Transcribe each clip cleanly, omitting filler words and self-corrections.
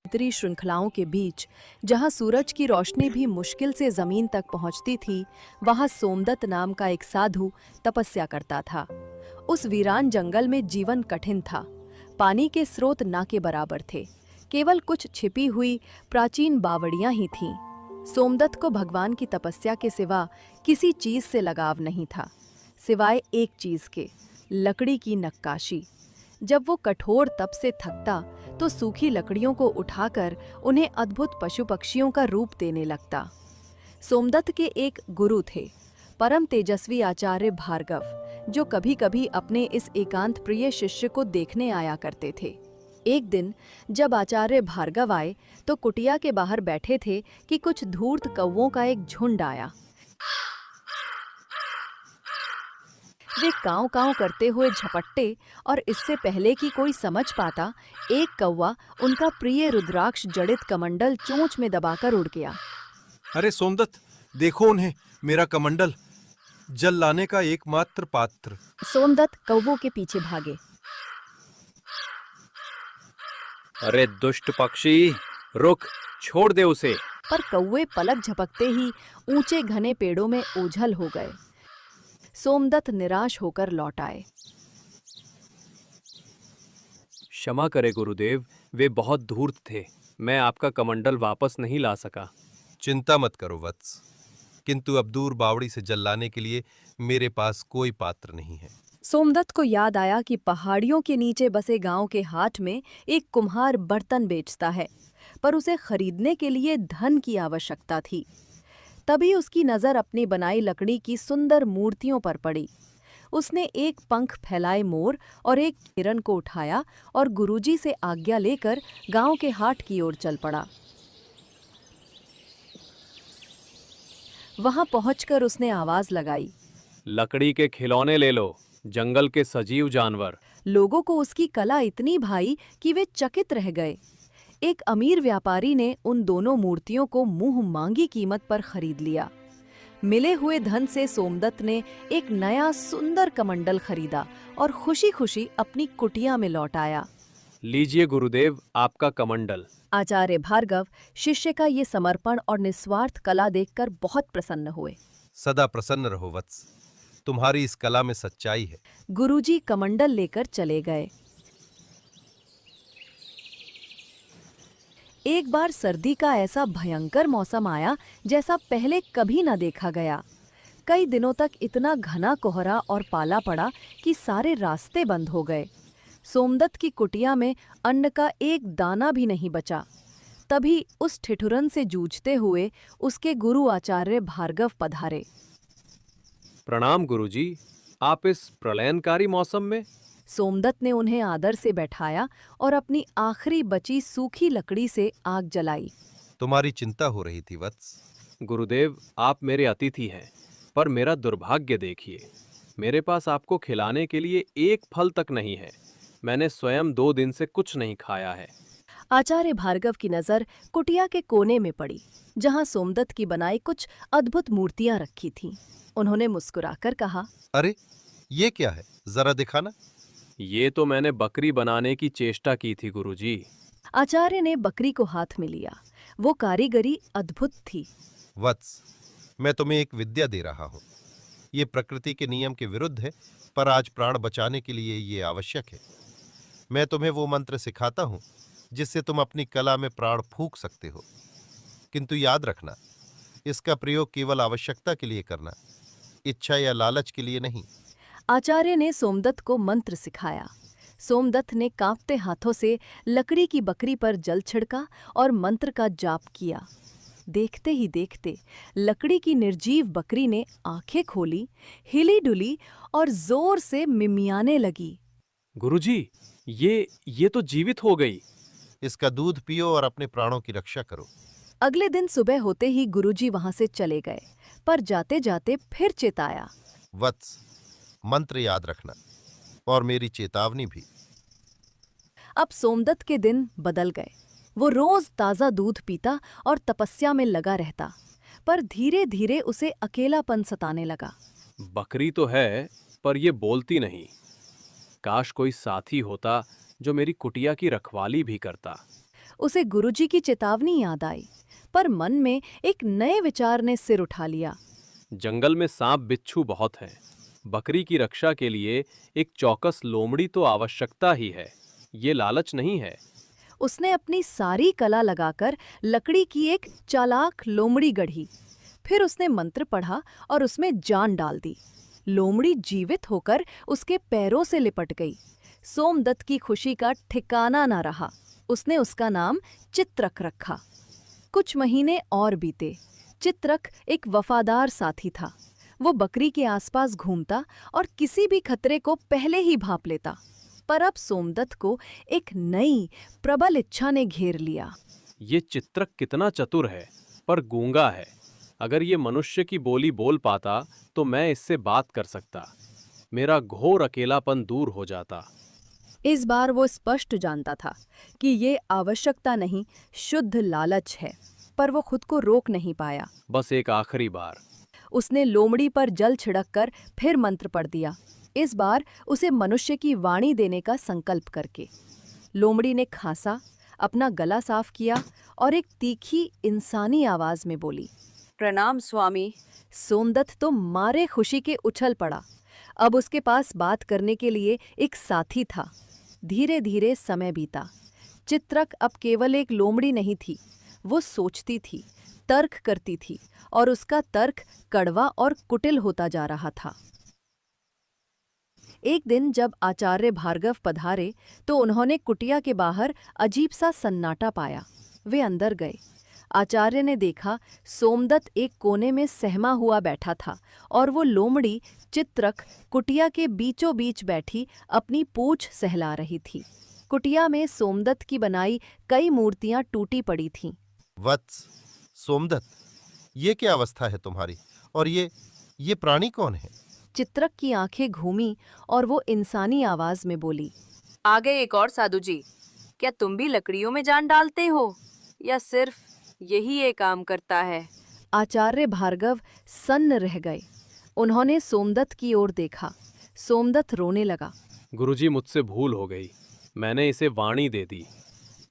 भीतरी श्रृंखलाओं के बीच, जहां सूरज की रोशनी भी मुश्किल से जमीन तक पहुंचती थी, वहां सोमदत्त नाम का एक साधु तपस्या करता था। उस वीरान जंगल में जीवन कठिन था। पानी के स्रोत ना के बराबर थे। केवल कुछ छिपी हुई प्राचीन बावड़ियां ही थीं। सोमदत्त को भगवान की तपस्या के सिवा किसी चीज से लगाव नहीं था, सिवाय एक चीज के, लकड़ी की नक्काशी। जब वो कठोर तप से थकता तो सूखी लकड़ियों को उठाकर उन्हें अद्भुत पशु पक्षियों का रूप देने लगता। सोमदत्त के एक गुरु थे, परम तेजस्वी आचार्य भार्गव, जो कभी-कभी अपने इस एकांत प्रिय शिष्य को देखने आया करते थे। एक दिन जब आचार्य भार्गव आए तो कुटिया के बाहर बैठे थे कि कुछ धूर्त कौवों का एक झुंड आया। वे कांव कांव करते हुए झपट्टे और इससे पहले कि कोई समझ पाता, एक कौवा उनका प्रिय रुद्राक्ष जड़ित कमंडल चोंच में दबाकर उड़ गया। अरे सोमदत्त, देखो उन्हें, मेरा कमंडल, जल लाने का एकमात्र पात्र। सोमदत्त कौवों के पीछे भागे। अरे दुष्ट पक्षी, रुक, छोड़ दे उसे। पर कौवे पलक झपकते ही ऊंचे घने पेड़ों में ओझल हो गए। सोमदत्त निराश होकर लौट आए। क्षमा करे गुरुदेव, वे बहुत धूर्त थे। मैं आपका कमंडल वापस नहीं ला सका। चिंता मत करो वत्स, किंतु अब दूर बावड़ी से जल लाने के लिए मेरे पास कोई पात्र नहीं है। सोमदत्त को याद आया कि पहाड़ियों के नीचे बसे गांव के हाट में एक कुम्हार बर्तन बेचता है, पर उसे खरीदने के लिए धन की आवश्यकता थी। तभी उसकी नज़र अपनी बनाई लकड़ी की सुंदर मूर्तियों पर पड़ी। उसने एक पंख फैलाए मोर और एक हिरन को उठाया और गुरुजी से आज्ञा लेकर गांव के हाट की ओर चल पड़ा। वहां पहुंचकर उसने आवाज लगाई, लकड़ी के खिलौने ले लो, जंगल के सजीव जानवर। लोगों को उसकी कला इतनी भाई कि वे चकित रह गए। एक अमीर व्यापारी ने उन दोनों मूर्तियों को मुंह मांगी कीमत पर खरीद लिया। मिले हुए धन से सोमदत्त ने एक नया सुंदर कमंडल खरीदा और खुशी-खुशी अपनी कुटिया में लौट आया। लीजिए गुरुदेव, आपका कमंडल। आचार्य भार्गव शिष्य का ये समर्पण और निस्वार्थ कला देखकर बहुत प्रसन्न हुए। सदा प्रसन्न रहो वत्स, तुम्हारी इस कला में सच्चाई है। गुरुजी कमंडल लेकर चले गए। एक बार सर्दी का ऐसा भयंकर मौसम आया जैसा पहले कभी न देखा गया। कई दिनों तक इतना घना कोहरा और पाला पड़ा कि सारे रास्ते बंद हो गए। सोमदत्त की कुटिया में अन्न का एक दाना भी नहीं बचा। तभी उस ठिठुरन से जूझते हुए उसके गुरु आचार्य भार्गव पधारे। प्रणाम गुरुजी, आप इस प्रलयनकारी मौसम में? सोमदत्त ने उन्हें आदर से बैठाया और अपनी आखिरी बची सूखी लकड़ी से आग जलाई। तुम्हारी चिंता हो रही थी वत्स। गुरुदेव, आप मेरे अतिथि हैं, पर मेरा दुर्भाग्य देखिए। मेरे पास आपको खिलाने के लिए एक फल तक नहीं है। मैंने स्वयं 2 दिन से कुछ नहीं खाया है। आचार्य भार्गव की नजर कुटिया के कोने में पड़ी, जहां सोमदत्त की बनाई कुछ अद्भुत मूर्तियां रखी थीं। उन्होंने मुस्कुराकर कहा, अरे ये क्या है, जरा दिखाना। ये तो मैंने बकरी बनाने की चेष्टा की थी गुरुजी। आचार्य ने बकरी को हाथ में लिया। वो कारीगरी अद्भुत थी। वत्स, मैं तुम्हें एक विद्या दे रहा हूं। ये प्रकृति के नियम के विरुद्ध है, पर आज प्राण बचाने के लिए ये आवश्यक है। मैं तुम्हें वो मंत्र सिखाता हूं जिससे तुम अपनी कला में प्राण फूंक सकते हो, किंतु याद रखना, इसका प्रयोग केवल आवश्यकता के लिए करना, इच्छा या लालच के लिए नहीं। आचार्य ने सोमदत्त को मंत्र सिखाया। सोमदत्त ने कांपते हाथों से लकड़ी की बकरी पर जल छिड़का और मंत्र का जाप किया। देखते ही देखते लकड़ी की निर्जीव बकरी ने आंखें खोली, हिली डुली और जोर से मिमियाने लगी। गुरुजी, ये तो जीवित हो गई। इसका दूध पियो और अपने प्राणों की रक्षा करो। अगले दिन सुबह होते ही गुरुजी वहां से चले गए, पर जाते जाते फिर चेताया, वत्स, मंत्र याद रखना और मेरी चेतावनी भी। अब सोमदत्त के दिन बदल गए। वो रोज ताजा दूध पीता और तपस्या में लगा रहता, पर धीरे धीरे उसे अकेलापन सताने लगा। बकरी तो है, पर ये बोलती नहीं। काश कोई साथी होता जो मेरी कुटिया की रखवाली भी करता। उसे गुरुजी की चेतावनी याद आई, पर मन में एक नए विचार ने सिर उठा लिया। जंगल में सांप बिच्छू बहुत हैं। बकरी की रक्षा के लिए एक चौकस लोमड़ी तो आवश्यकता ही है। ये लालच नहीं है। उसने अपनी सारी कला लगाकर लकड़ी की एक चालाक लोमड़ी गढ़ी। फिर उसने मंत्र पढ़ा और उसमें जान डाल दी। लोमड़ी जीवित होकर उसके पैरों से लिपट गई। सोमदत्त की खुशी का ठिकाना ना रहा। उसने उसका नाम चित्रक रखा। कुछ महीने और बीते। चित्रक एक वफादार साथी था। वो बकरी के आसपास घूमता और किसी भी खतरे को पहले ही भांप लेता। पर अब सोमदत्त को एक नई प्रबल इच्छा ने घेर लिया। ये चित्रक कितना चतुर है, पर गूंगा है। अगर ये मनुष्य की बोली बोल पाता तो मैं इससे बात कर सकता। मेरा घोर अकेलापन दूर हो जाता। इस बार वो स्पष्ट जानता था कि ये आवश्यकता नहीं, शुद्ध लालच है, पर वो खुद को रोक नहीं पाया। बस एक आखिरी बार। उसने लोमड़ी पर जल छिड़ककर फिर मंत्र पढ़ दिया, इस बार उसे मनुष्य की वाणी देने का संकल्प करके। लोमड़ी ने खांसा, अपना गला साफ किया और एक तीखी इंसानी आवाज में बोली, प्रणाम स्वामी। सोमदत्त तो मारे खुशी के उछल पड़ा। अब उसके पास बात करने के लिए एक साथी था। धीरे धीरे समय बीता। चित्रक अब केवल एक लोमड़ी नहीं थी, वो सोचती थी, तर्क करती थी, और उसका तर्क कड़वा और कुटिल होता जा रहा था। एक दिन जब आचार्य भार्गव पधारे तो उन्होंने कुटिया के बाहर अजीब सा सन्नाटा पाया। वे अंदर गए। आचार्य ने देखा सोमदत्त एक कोने में सहमा हुआ बैठा था और वो लोमड़ी चित्रक कुटिया के बीचों बीच बैठी अपनी पूंछ सहला रही थी। कुटिया में सोमदत्त की बनाई कई मूर्तियां टूटी पड़ी थीं। वत्स, सोमदत्त, ये क्या अवस्था है तुम्हारी? और ये प्राणी कौन है? चित्रक की आंखें घूमी और वो इंसानी आवाज में बोली, आ गए एक और साधु जी। क्या तुम भी लकड़ियों में जान डालते हो या सिर्फ यही ये काम करता है? आचार्य भार्गव सन्न रह गए। उन्होंने सोमदत्त की ओर देखा। सोमदत्त रोने लगा। गुरुजी, मुझसे भूल हो गई। मैंने इसे वाणी दे दी।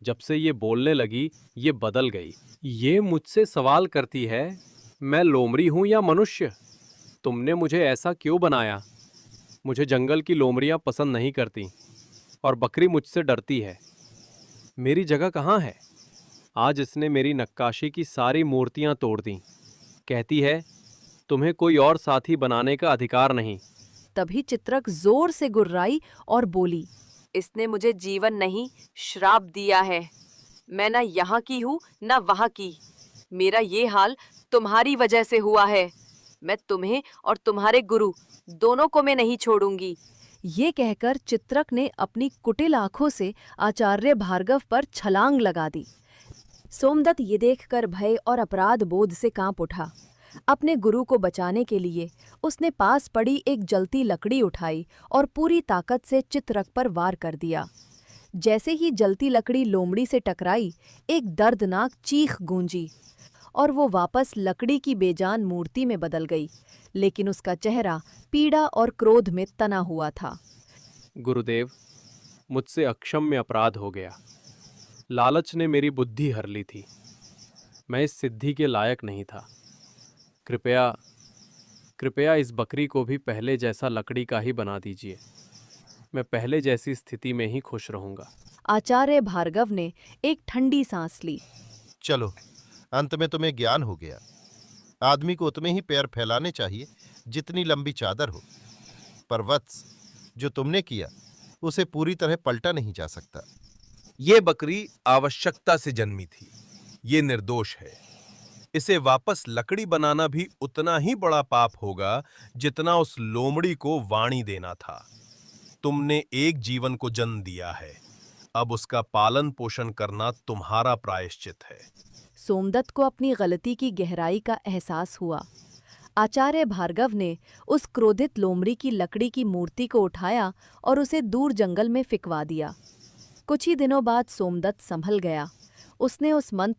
जब से ये बोलने लगी ये बदल गई। ये मुझसे सवाल करती है, मैं लोमड़ी हूं या मनुष्य? तुमने मुझे ऐसा क्यों बनाया? मुझे जंगल की लोमड़ियां पसंद नहीं करती और बकरी मुझसे डरती है। मेरी जगह कहाँ है? आज इसने मेरी नक्काशी की सारी मूर्तियां तोड़ दी। कहती है, तुम्हें कोई और साथी बनाने का अधिकार नहीं। तभी चित्रक जोर से गुर्राई और बोली, इसने मुझे जीवन नहीं, श्राप दिया है। मैं ना यहाँ की हूँ ना वहाँ की। मेरा ये हाल तुम्हारी वजह से हुआ है। मैं तुम्हें और तुम्हारे गुरु दोनों को मैं नहीं छोड़ूंगी। ये कहकर चित्रक ने अपनी कुटिल आंखों से आचार्य भार्गव पर छलांग लगा दी। सोमदत्त ये देखकर भय और अपराध बोध से कांप उठा। अपने गुरु को बचाने के लिए उसने पास पड़ी एक जलती लकड़ी उठाई और पूरी ताकत से चित्रक पर वार कर दिया। जैसे ही जलती लकड़ी लोमड़ी से टकराई, एक दर्दनाक चीख गूंजी और वो वापस लकड़ी की बेजान मूर्ति में बदल गई, लेकिन उसका चेहरा पीड़ा और क्रोध में तना हुआ था। गुरुदेव, मुझसे अक्षम्य अपराध हो गया। लालच ने मेरी बुद्धि हर ली थी। मैं इस सिद्धि के लायक नहीं था। कृपया कृपया इस बकरी को भी पहले जैसा लकड़ी का ही बना दीजिए। मैं पहले जैसी स्थिति में ही खुश रहूंगा। आचार्य भार्गव ने एक ठंडी सांस ली। चलो, अंत में तुम्हें ज्ञान हो गया। आदमी को उतने ही पैर फैलाने चाहिए जितनी लंबी चादर हो। पर वत्स, जो तुमने किया उसे पूरी तरह पलटा नहीं जा सकता। ये बकरी आवश्यकता से जन्मी थी। ये निर्दोष है। इसे वापस लकड़ी बनाना भी उतना ही बड़ा पाप होगा जितना उस लोमड़ी को वाणी देना था। तुमने एक जीवन को जन्म दिया है। अब उसका पालन पोषण करना तुम्हारा प्रायश्चित है। सोमदत्त को अपनी गलती की गहराई का एहसास हुआ। आचार्य भार्गव ने उस क्रोधित लोमड़ी की लकड़ी की मूर्ति को उठाया और उसे दूर जंगल में फिकवा दिया। कुछ ही दिनों बाद सोमदत्त संभल गया। उसने उस मंत्र